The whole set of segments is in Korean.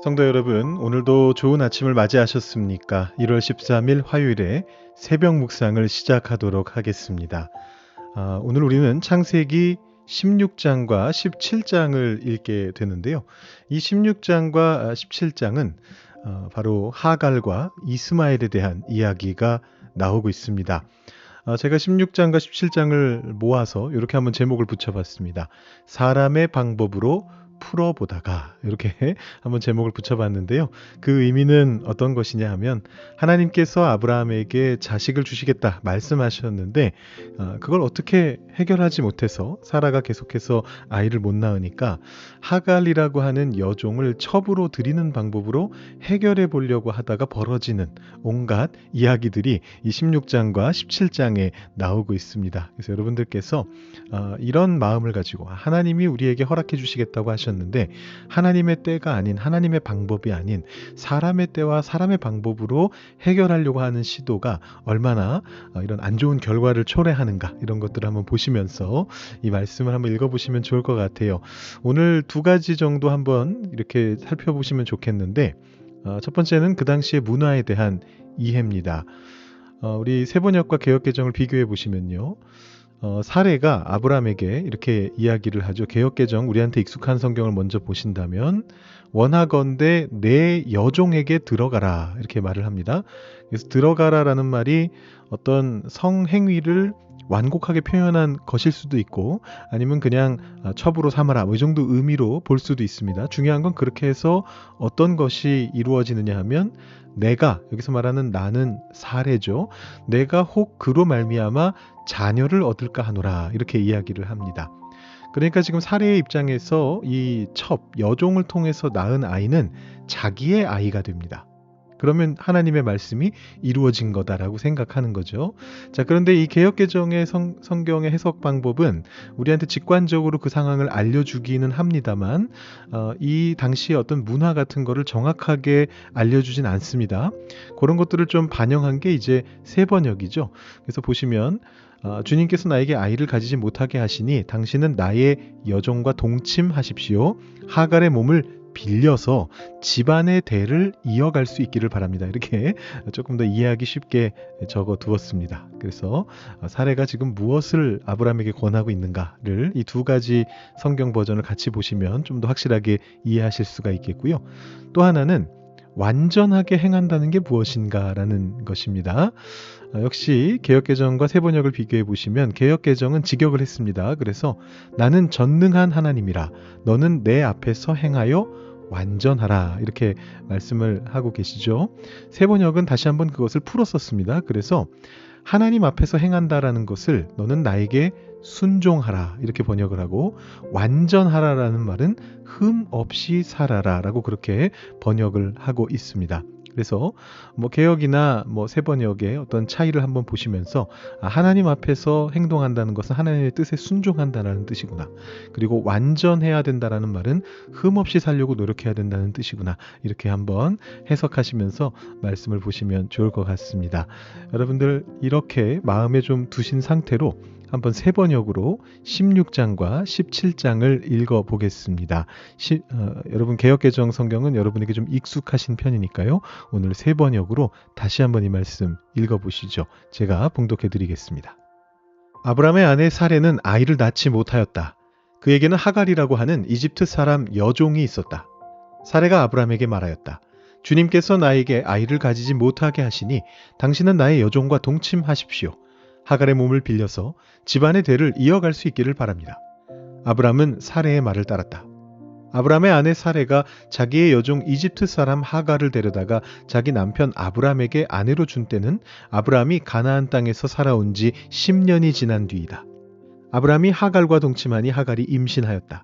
성도 여러분, 오늘도 좋은 아침을 맞이하셨습니까? 1월 13일 화요일에 새벽 묵상을 시작하도록 하겠습니다. 오늘 우리는 창세기 16장과 17장을 읽게 되는데요. 이 16장과 17장은 바로 하갈과 이스마엘에 대한 이야기가 나오고 있습니다. 제가 16장과 17장을 모아서 이렇게 한번 제목을 붙여봤습니다. 사람의 방법으로 풀어보다가 이렇게 한번 제목을 붙여봤는데요. 그 의미는 어떤 것이냐 하면 하나님께서 아브라함에게 자식을 주시겠다 말씀하셨는데 그걸 어떻게 해결하지 못해서 사라가 계속해서 아이를 못 낳으니까 하갈이라고 하는 여종을 첩으로 들이는 방법으로 해결해 보려고 하다가 벌어지는 온갖 이야기들이 이 16장과 17장에 나오고 있습니다. 그래서 여러분들께서 이런 마음을 가지고 하나님이 우리에게 허락해 주시겠다고 하셨는데 하나님의 때가 아닌 하나님의 방법이 아닌 사람의 때와 사람의 방법으로 해결하려고 하는 시도가 얼마나 이런 안 좋은 결과를 초래하는가 이런 것들을 한번 보시면서 이 말씀을 한번 읽어보시면 좋을 것 같아요. 오늘 두 가지 정도 한번 이렇게 살펴보시면 좋겠는데 첫 번째는 그 당시의 문화에 대한 이해입니다. 우리 세번역과 개역개정을 비교해 보시면요. 사례가 아브라함에게 이렇게 이야기를 하죠. 개역개정 우리한테 익숙한 성경을 먼저 보신다면 원하건대 내 여종에게 들어가라 이렇게 말을 합니다. 그래서 들어가라라는 말이 어떤 성행위를 완곡하게 표현한 것일 수도 있고 아니면 그냥 첩으로 삼아라 뭐 이 정도 의미로 볼 수도 있습니다. 중요한 건 그렇게 해서 어떤 것이 이루어지느냐 하면 내가 여기서 말하는 나는 사례죠. 내가 혹 그로 말미암아 자녀를 얻을까 하노라 이렇게 이야기를 합니다. 그러니까 지금 사례의 입장에서 이 첩, 여종을 통해서 낳은 아이는 자기의 아이가 됩니다. 그러면 하나님의 말씀이 이루어진 거다라고 생각하는 거죠. 자, 그런데 이 개역개정의 성경의 해석 방법은 우리한테 직관적으로 그 상황을 알려주기는 합니다만 이 당시의 어떤 문화 같은 거를 정확하게 알려주진 않습니다. 그런 것들을 좀 반영한 게 이제 세번역이죠. 그래서 보시면 주님께서 나에게 아이를 가지지 못하게 하시니 당신은 나의 여종과 동침하십시오. 하갈의 몸을 빌려서 집안의 대를 이어갈 수 있기를 바랍니다. 이렇게 조금 더 이해하기 쉽게 적어 두었습니다. 그래서 사례가 지금 무엇을 아브라함에게 권하고 있는가를 이 두 가지 성경 버전을 같이 보시면 좀 더 확실하게 이해하실 수가 있겠고요. 또 하나는 완전하게 행한다는 게 무엇인가라는 것입니다. 역시 개역개정과 세번역을 비교해 보시면 개역개정은 직역을 했습니다. 그래서 나는 전능한 하나님이라 너는 내 앞에서 행하여 완전하라 이렇게 말씀을 하고 계시죠. 세번역은 다시 한번 그것을 풀어 썼습니다. 그래서 하나님 앞에서 행한다라는 것을 너는 나에게 순종하라 이렇게 번역을 하고 완전하라라는 말은 흠 없이 살아라라고 그렇게 번역을 하고 있습니다. 그래서 뭐 개역이나 뭐 세번역의 어떤 차이를 한번 보시면서 하나님 앞에서 행동한다는 것은 하나님의 뜻에 순종한다는 뜻이구나. 그리고 완전해야 된다라는 말은 흠 없이 살려고 노력해야 된다는 뜻이구나. 이렇게 한번 해석하시면서 말씀을 보시면 좋을 것 같습니다. 여러분들 이렇게 마음에 좀 두신 상태로 한번 세번역으로 16장과 17장을 읽어보겠습니다. 여러분 개역개정 성경은 여러분에게 좀 익숙하신 편이니까요. 오늘 세번역으로 다시 한번 이 말씀 읽어보시죠. 제가 봉독해드리겠습니다. 아브라함의 아내 사레는 아이를 낳지 못하였다. 그에게는 하갈이라고 하는 이집트 사람 여종이 있었다. 사레가 아브라함에게 말하였다. 주님께서 나에게 아이를 가지지 못하게 하시니 당신은 나의 여종과 동침하십시오. 하갈의 몸을 빌려서 집안의 대를 이어갈 수 있기를 바랍니다. 아브람은 사레의 말을 따랐다. 아브람의 아내 사레가 자기의 여종 이집트 사람 하갈을 데려다가 자기 남편 아브람에게 아내로 준 때는 아브람이 가나안 땅에서 살아온 지 10년이 지난 뒤이다. 아브람이 하갈과 동침하니 하갈이 임신하였다.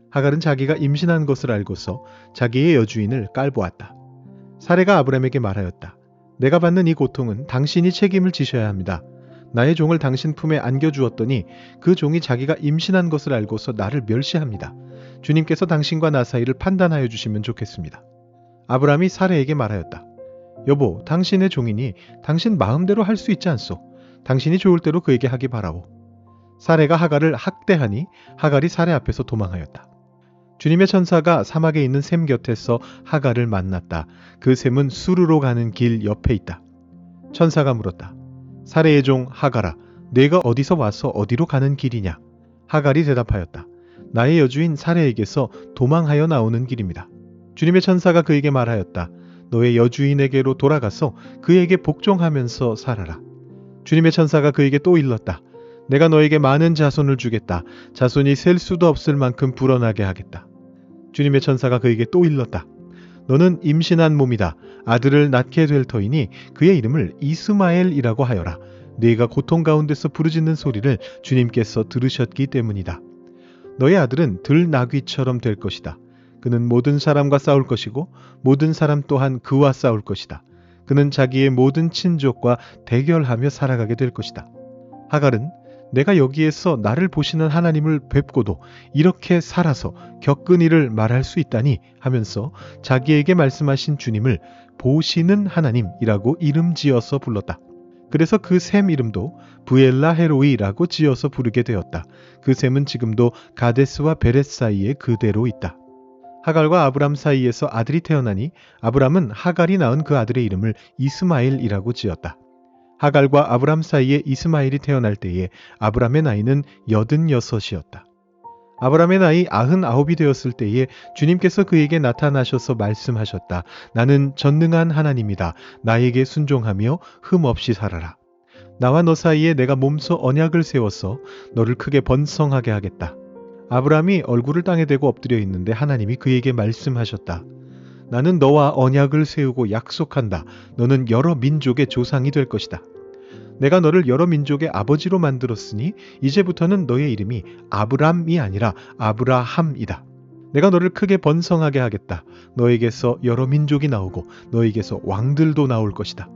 하갈은 자기가 임신한 것을 알고서 자기의 여주인을 깔보았다. 사레가 아브람에게 말하였다. 내가 받는 이 고통은 당신이 책임을 지셔야 합니다. 나의 종을 당신 품에 안겨주었더니 그 종이 자기가 임신한 것을 알고서 나를 멸시합니다. 주님께서 당신과 나 사이를 판단하여 주시면 좋겠습니다. 아브람이 사레에게 말하였다. 여보, 당신의 종이니 당신 마음대로 할 수 있지 않소. 당신이 좋을 대로 그에게 하기 바라오. 사레가 하갈을 학대하니 하갈이 사레 앞에서 도망하였다. 주님의 천사가 사막에 있는 셈 곁에서 하갈을 만났다. 그 셈은 수르로 가는 길 옆에 있다. 천사가 물었다. 사레의 종 하갈아, 내가 어디서 와서 어디로 가는 길이냐? 하갈이 대답하였다. 나의 여주인 사레에게서 도망하여 나오는 길입니다. 주님의 천사가 그에게 말하였다. 너의 여주인에게로 돌아가서 그에게 복종하면서 살아라. 주님의 천사가 그에게 또 일렀다. 내가 너에게 많은 자손을 주겠다. 자손이 셀 수도 없을 만큼 불어나게 하겠다. 주님의 천사가 그에게 또 일렀다. 너는 임신한 몸이다. 아들을 낳게 될 터이니 그의 이름을 이스마엘이라고 하여라. 네가 고통 가운데서 부르짖는 소리를 주님께서 들으셨기 때문이다. 너의 아들은 들나귀처럼 될 것이다. 그는 모든 사람과 싸울 것이고 모든 사람 또한 그와 싸울 것이다. 그는 자기의 모든 친족과 대결하며 살아가게 될 것이다. 하갈은 내가 여기에서 나를 보시는 하나님을 뵙고도 이렇게 살아서 겪은 일을 말할 수 있다니 하면서 자기에게 말씀하신 주님을 보시는 하나님이라고 이름 지어서 불렀다. 그래서 그 셈 이름도 브엘라 헤로이라고 지어서 부르게 되었다. 그 셈은 지금도 가데스와 베렛 사이에 그대로 있다. 하갈과 아브람 사이에서 아들이 태어나니 아브람은 하갈이 낳은 그 아들의 이름을 이스마엘이라고 지었다. 하갈과 아브람 사이에 이스마엘이 태어날 때에 아브람의 나이는 86이었다. 아브람의 나이 99이 되었을 때에 주님께서 그에게 나타나셔서 말씀하셨다. 나는 전능한 하나님이다. 나에게 순종하며 흠없이 살아라. 나와 너 사이에 내가 몸소 언약을 세워서 너를 크게 번성하게 하겠다. 아브람이 얼굴을 땅에 대고 엎드려 있는데 하나님이 그에게 말씀하셨다. 나는 너와 언약을 세우고 약속한다. 너는 여러 민족의 조상이 될 것이다. 내가 너를 여러 민족의 아버지로 만들었으니 이제부터는 너의 이름이 아브람이 아니라 아브라함이다. 내가 너를 크게 번성하게 하겠다. 너에게서 여러 민족이 나오고 너에게서 왕들도 나올 것이다.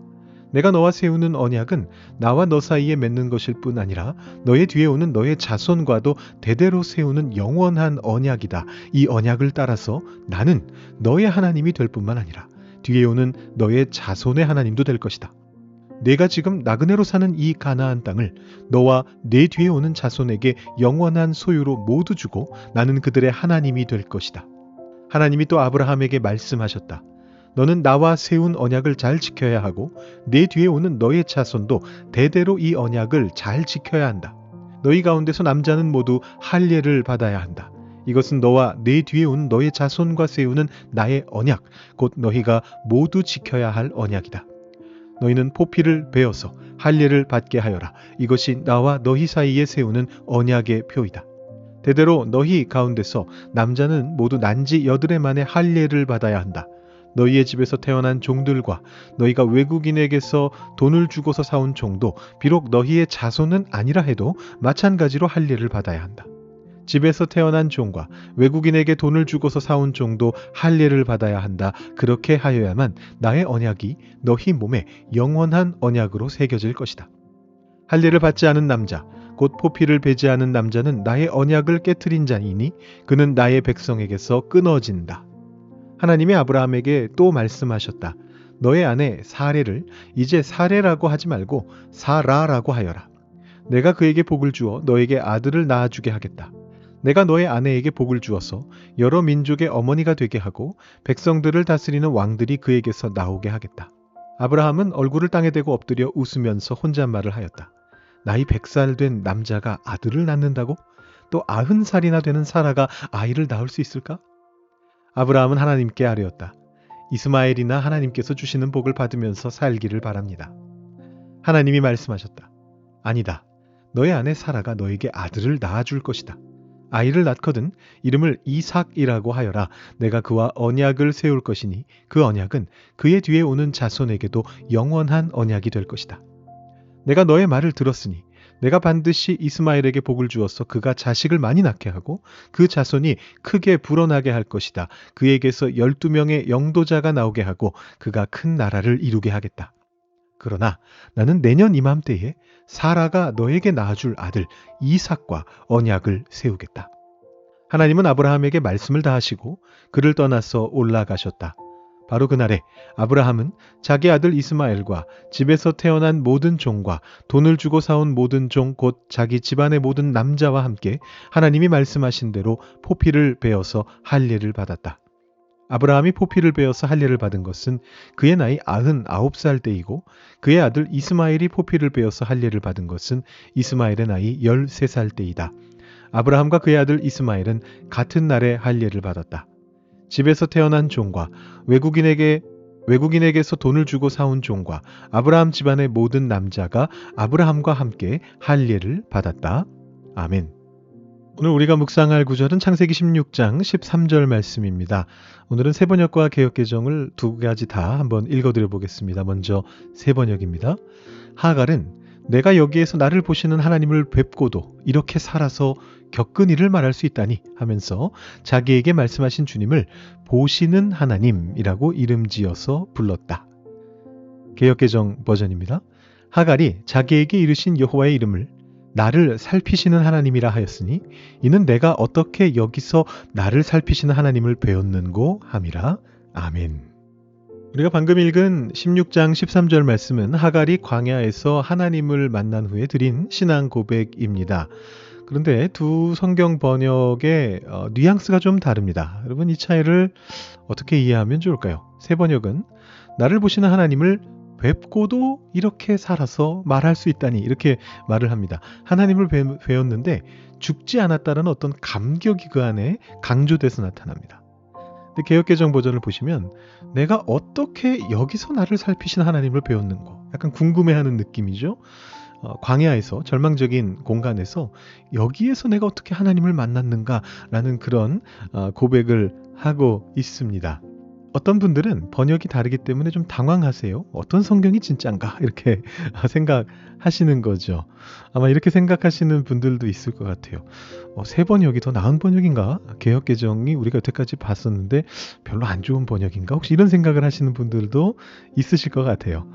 내가 너와 세우는 언약은 나와 너 사이에 맺는 것일 뿐 아니라 너의 뒤에 오는 너의 자손과도 대대로 세우는 영원한 언약이다. 이 언약을 따라서 나는 너의 하나님이 될 뿐만 아니라 뒤에 오는 너의 자손의 하나님도 될 것이다. 내가 지금 나그네로 사는 이 가나안 땅을 너와 내 뒤에 오는 자손에게 영원한 소유로 모두 주고 나는 그들의 하나님이 될 것이다. 하나님이 또 아브라함에게 말씀하셨다. 너는 나와 세운 언약을 잘 지켜야 하고 내 뒤에 오는 너의 자손도 대대로 이 언약을 잘 지켜야 한다. 너희 가운데서 남자는 모두 할례를 받아야 한다. 이것은 너와 내 뒤에 온 너의 자손과 세우는 나의 언약, 곧 너희가 모두 지켜야 할 언약이다. 너희는 포피를 베어서 할례를 받게 하여라. 이것이 나와 너희 사이에 세우는 언약의 표이다. 대대로 너희 가운데서 남자는 모두 난지 8해 만에 할례를 받아야 한다. 너희의 집에서 태어난 종들과 너희가 외국인에게서 돈을 주고서 사온 종도 비록 너희의 자손은 아니라 해도 마찬가지로 할례를 받아야 한다. 집에서 태어난 종과 외국인에게 돈을 주고서 사온 종도 할례를 받아야 한다. 그렇게 하여야만 나의 언약이 너희 몸에 영원한 언약으로 새겨질 것이다. 할례를 받지 않은 남자, 곧 포피를 배제하는 남자는 나의 언약을 깨트린 자이니 그는 나의 백성에게서 끊어진다. 하나님이 아브라함에게 또 말씀하셨다. 너의 아내 사레를 이제 사레라고 하지 말고 사라라고 하여라. 내가 그에게 복을 주어 너에게 아들을 낳아주게 하겠다. 내가 너의 아내에게 복을 주어서 여러 민족의 어머니가 되게 하고 백성들을 다스리는 왕들이 그에게서 나오게 하겠다. 아브라함은 얼굴을 땅에 대고 엎드려 웃으면서 혼잣말을 하였다. 나이 100살 된 남자가 아들을 낳는다고? 또 90살이나 되는 사라가 아이를 낳을 수 있을까? 아브라함은 하나님께 아뢰었다. 이스마엘이나 하나님께서 주시는 복을 받으면서 살기를 바랍니다. 하나님이 말씀하셨다. 아니다. 너의 아내 사라가 너에게 아들을 낳아줄 것이다. 아이를 낳거든 이름을 이삭이라고 하여라. 내가 그와 언약을 세울 것이니 그 언약은 그의 뒤에 오는 자손에게도 영원한 언약이 될 것이다. 내가 너의 말을 들었으니 내가 반드시 이스마엘에게 복을 주어서 그가 자식을 많이 낳게 하고 그 자손이 크게 불어나게 할 것이다. 그에게서 12명의 영도자가 나오게 하고 그가 큰 나라를 이루게 하겠다. 그러나 나는 내년 이맘때에 사라가 너에게 낳아줄 아들 이삭과 언약을 세우겠다. 하나님은 아브라함에게 말씀을 다하시고 그를 떠나서 올라가셨다. 바로 그날에 아브라함은 자기 아들 이스마엘과 집에서 태어난 모든 종과 돈을 주고 사온 모든 종 곧 자기 집안의 모든 남자와 함께 하나님이 말씀하신 대로 포피를 베어서 할례를 받았다. 아브라함이 포피를 베어서 할례를 받은 것은 그의 나이 99살 때이고 그의 아들 이스마엘이 포피를 베어서 할례를 받은 것은 이스마엘의 나이 13살 때이다. 아브라함과 그의 아들 이스마엘은 같은 날에 할례를 받았다. 집에서 태어난 종과 외국인에게서 돈을 주고 사온 종과 아브라함 집안의 모든 남자가 아브라함과 함께 할례를 받았다. 아멘. 오늘 우리가 묵상할 구절은 창세기 16장 13절 말씀입니다. 오늘은 새번역과 개역개정을 두 가지 다 한번 읽어드려 보겠습니다. 먼저 새번역입니다. 하갈은 내가 여기에서 나를 보시는 하나님을 뵙고도 이렇게 살아서 겪은 일을 말할 수 있다니 하면서 자기에게 말씀하신 주님을 보시는 하나님이라고 이름지어서 불렀다. 개역개정 버전입니다. 하갈이 자기에게 이르신 여호와의 이름을 나를 살피시는 하나님이라 하였으니 이는 내가 어떻게 여기서 나를 살피시는 하나님을 배웠는고 함이라. 아멘. 우리가 방금 읽은 16장 13절 말씀은 하갈이 광야에서 하나님을 만난 후에 드린 신앙 고백입니다. 그런데 두 성경 번역의 뉘앙스가 좀 다릅니다. 여러분 이 차이를 어떻게 이해하면 좋을까요? 새 번역은 나를 보시는 하나님을 뵙고도 이렇게 살아서 말할 수 있다니 이렇게 말을 합니다. 하나님을 배웠는데 죽지 않았다는 어떤 감격이 그 안에 강조돼서 나타납니다. 근데 개역개정 버전을 보시면 내가 어떻게 여기서 나를 살피신 하나님을 배웠는고 약간 궁금해하는 느낌이죠. 광야에서 절망적인 공간에서 여기에서 내가 어떻게 하나님을 만났는가라는 그런 고백을 하고 있습니다. 어떤 분들은 번역이 다르기 때문에 좀 당황하세요. 어떤 성경이 진짠가 이렇게 생각하시는 거죠. 아마 이렇게 생각하시는 분들도 있을 것 같아요. 새 번역이 더 나은 번역인가? 개역개정이 우리가 여태까지 봤었는데 별로 안 좋은 번역인가? 혹시 이런 생각을 하시는 분들도 있으실 것 같아요.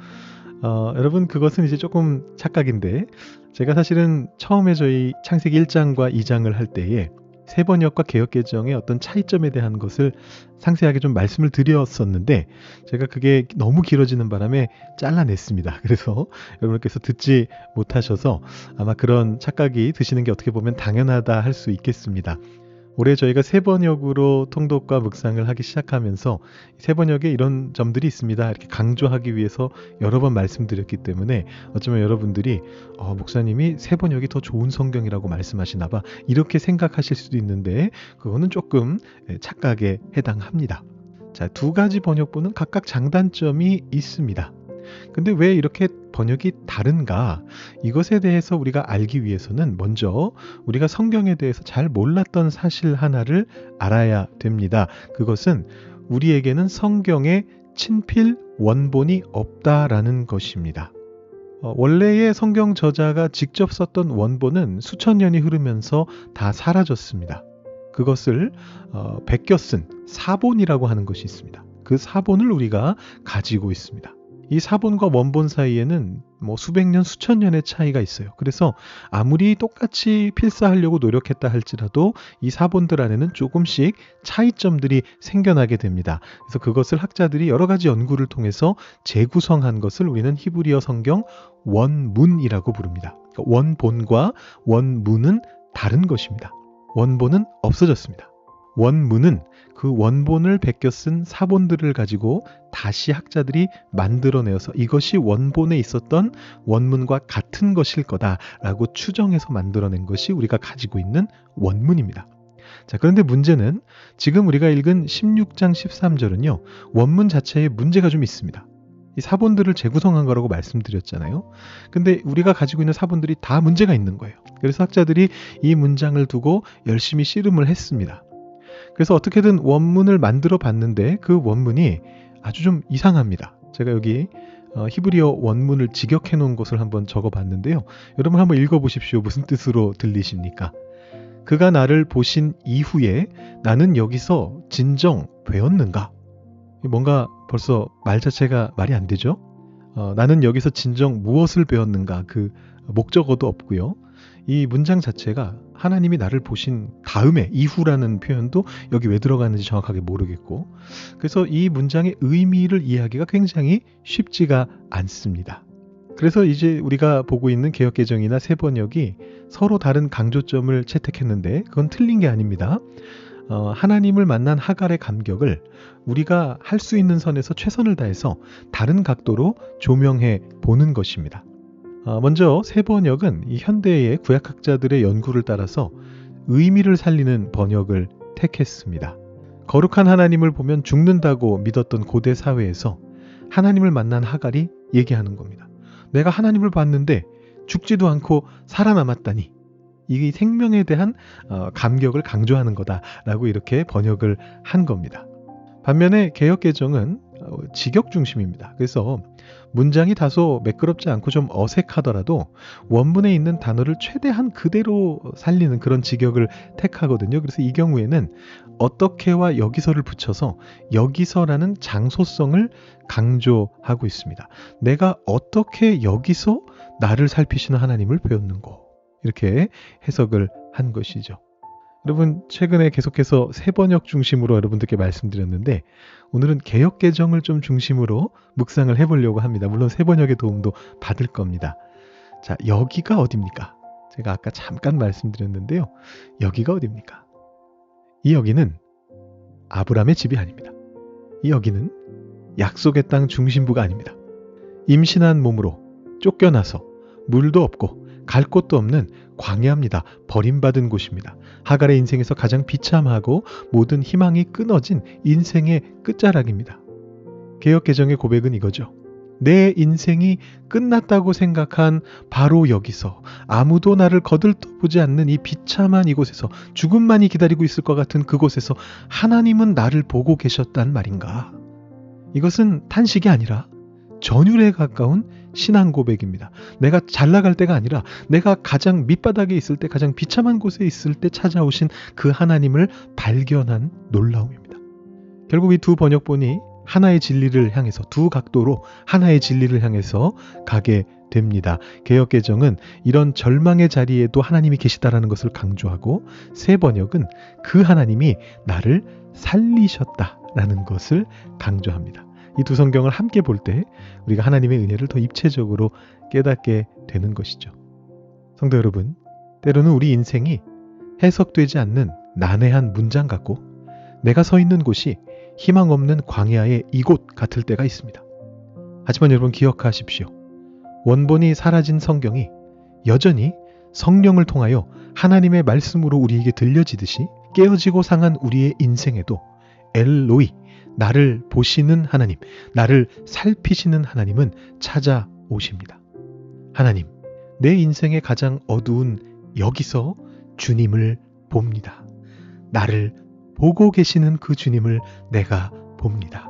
여러분 그것은 이제 조금 착각인데 제가 사실은 처음에 저희 창세기 1장과 2장을 할 때에 새 번역과 개역개정의 어떤 차이점에 대한 것을 상세하게 좀 말씀을 드렸었는데 제가 그게 너무 길어지는 바람에 잘라냈습니다. 그래서 여러분께서 듣지 못하셔서 아마 그런 착각이 드시는 게 어떻게 보면 당연하다 할 수 있겠습니다. 올해 저희가 새 번역으로 통독과 묵상을 하기 시작하면서 새 번역에 이런 점들이 있습니다. 이렇게 강조하기 위해서 여러 번 말씀드렸기 때문에 어쩌면 여러분들이 목사님이 새 번역이 더 좋은 성경이라고 말씀하시나 봐 이렇게 생각하실 수도 있는데 그거는 조금 착각에 해당합니다. 자, 두 가지 번역본은 각각 장단점이 있습니다. 근데 왜 이렇게 번역이 다른가? 이것에 대해서 우리가 알기 위해서는 먼저 우리가 성경에 대해서 잘 몰랐던 사실 하나를 알아야 됩니다. 그것은 우리에게는 성경의 친필 원본이 없다라는 것입니다. 원래의 성경 저자가 직접 썼던 원본은 수천 년이 흐르면서 다 사라졌습니다. 그것을 베껴 쓴 사본이라고 하는 것이 있습니다. 그 사본을 우리가 가지고 있습니다. 이 사본과 원본 사이에는 수백 년, 수천 년의 차이가 있어요. 그래서 아무리 똑같이 필사하려고 노력했다 할지라도 이 사본들 안에는 조금씩 차이점들이 생겨나게 됩니다. 그래서 그것을 학자들이 여러 가지 연구를 통해서 재구성한 것을 우리는 히브리어 성경 원문이라고 부릅니다. 그러니까 원본과 원문은 다른 것입니다. 원본은 없어졌습니다. 원문은 그 원본을 베껴 쓴 사본들을 가지고 다시 학자들이 만들어내어서 이것이 원본에 있었던 원문과 같은 것일 거다라고 추정해서 만들어낸 것이 우리가 가지고 있는 원문입니다. 자, 그런데 문제는 지금 우리가 읽은 16장 13절은요. 원문 자체에 문제가 좀 있습니다. 이 사본들을 재구성한 거라고 말씀드렸잖아요. 근데 우리가 가지고 있는 사본들이 다 문제가 있는 거예요. 그래서 학자들이 이 문장을 두고 열심히 씨름을 했습니다. 그래서 어떻게든 원문을 만들어 봤는데 그 원문이 아주 좀 이상합니다. 제가 여기 히브리어 원문을 직역해 놓은 것을 한번 적어 봤는데요. 여러분 한번 읽어 보십시오. 무슨 뜻으로 들리십니까? 그가 나를 보신 이후에 나는 여기서 진정 배웠는가? 뭔가 벌써 말 자체가 말이 안 되죠? 나는 여기서 진정 무엇을 배웠는가? 그 목적어도 없고요. 이 문장 자체가 하나님이 나를 보신 다음에 이후라는 표현도 여기 왜 들어갔는지 정확하게 모르겠고, 그래서 이 문장의 의미를 이해하기가 굉장히 쉽지가 않습니다. 그래서 이제 우리가 보고 있는 개역개정이나 새번역이 서로 다른 강조점을 채택했는데 그건 틀린 게 아닙니다. 하나님을 만난 하갈의 감격을 우리가 할 수 있는 선에서 최선을 다해서 다른 각도로 조명해 보는 것입니다. 먼저 새번역은 이 현대의 구약학자들의 연구를 따라서 의미를 살리는 번역을 택했습니다. 거룩한 하나님을 보면 죽는다고 믿었던 고대 사회에서 하나님을 만난 하갈이 얘기하는 겁니다. 내가 하나님을 봤는데 죽지도 않고 살아남았다니, 이 생명에 대한 감격을 강조하는 거다라고 이렇게 번역을 한 겁니다. 반면에 개역개정은 직역 중심입니다. 그래서 문장이 다소 매끄럽지 않고 좀 어색하더라도 원문에 있는 단어를 최대한 그대로 살리는 그런 직역을 택하거든요. 그래서 이 경우에는 어떻게와 여기서를 붙여서 여기서라는 장소성을 강조하고 있습니다. 내가 어떻게 여기서 나를 살피시는 하나님을 배웠는고, 이렇게 해석을 한 것이죠. 여러분, 최근에 계속해서 새번역 중심으로 여러분들께 말씀드렸는데 오늘은 개역개정을 좀 중심으로 묵상을 해보려고 합니다. 물론 새번역의 도움도 받을 겁니다. 자, 여기가 어디입니까? 제가 아까 잠깐 말씀드렸는데요. 여기가 어디입니까? 이 여기는 아브라함의 집이 아닙니다. 이 여기는 약속의 땅 중심부가 아닙니다. 임신한 몸으로 쫓겨나서 물도 없고 갈 곳도 없는 광야입니다. 버림받은 곳입니다. 하갈의 인생에서 가장 비참하고 모든 희망이 끊어진 인생의 끝자락입니다. 개역개정의 고백은 이거죠. 내 인생이 끝났다고 생각한 바로 여기서, 아무도 나를 거들떠보지 않는 이 비참한 이곳에서, 죽음만이 기다리고 있을 것 같은 그곳에서 하나님은 나를 보고 계셨단 말인가? 이것은 탄식이 아니라 전율에 가까운 신앙 고백입니다. 내가 잘 나갈 때가 아니라 내가 가장 밑바닥에 있을 때, 가장 비참한 곳에 있을 때 찾아오신 그 하나님을 발견한 놀라움입니다. 결국 이 두 번역본이 하나의 진리를 향해서, 두 각도로 하나의 진리를 향해서 가게 됩니다. 개역개정은 이런 절망의 자리에도 하나님이 계시다라는 것을 강조하고, 새 번역은 그 하나님이 나를 살리셨다라는 것을 강조합니다. 이 두 성경을 함께 볼 때 우리가 하나님의 은혜를 더 입체적으로 깨닫게 되는 것이죠. 성도 여러분, 때로는 우리 인생이 해석되지 않는 난해한 문장 같고 내가 서 있는 곳이 희망 없는 광야의 이곳 같을 때가 있습니다. 하지만 여러분 기억하십시오. 원본이 사라진 성경이 여전히 성령을 통하여 하나님의 말씀으로 우리에게 들려지듯이 깨어지고 상한 우리의 인생에도 엘로이, 나를 보시는 하나님, 나를 살피시는 하나님은 찾아오십니다. 하나님, 내 인생의 가장 어두운 여기서 주님을 봅니다. 나를 보고 계시는 그 주님을 내가 봅니다.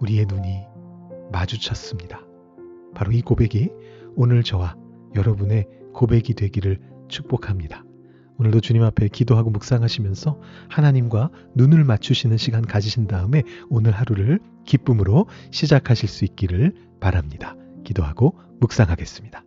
우리의 눈이 마주쳤습니다. 바로 이 고백이 오늘 저와 여러분의 고백이 되기를 축복합니다. 오늘도 주님 앞에 기도하고 묵상하시면서 하나님과 눈을 맞추시는 시간 가지신 다음에 오늘 하루를 기쁨으로 시작하실 수 있기를 바랍니다. 기도하고 묵상하겠습니다.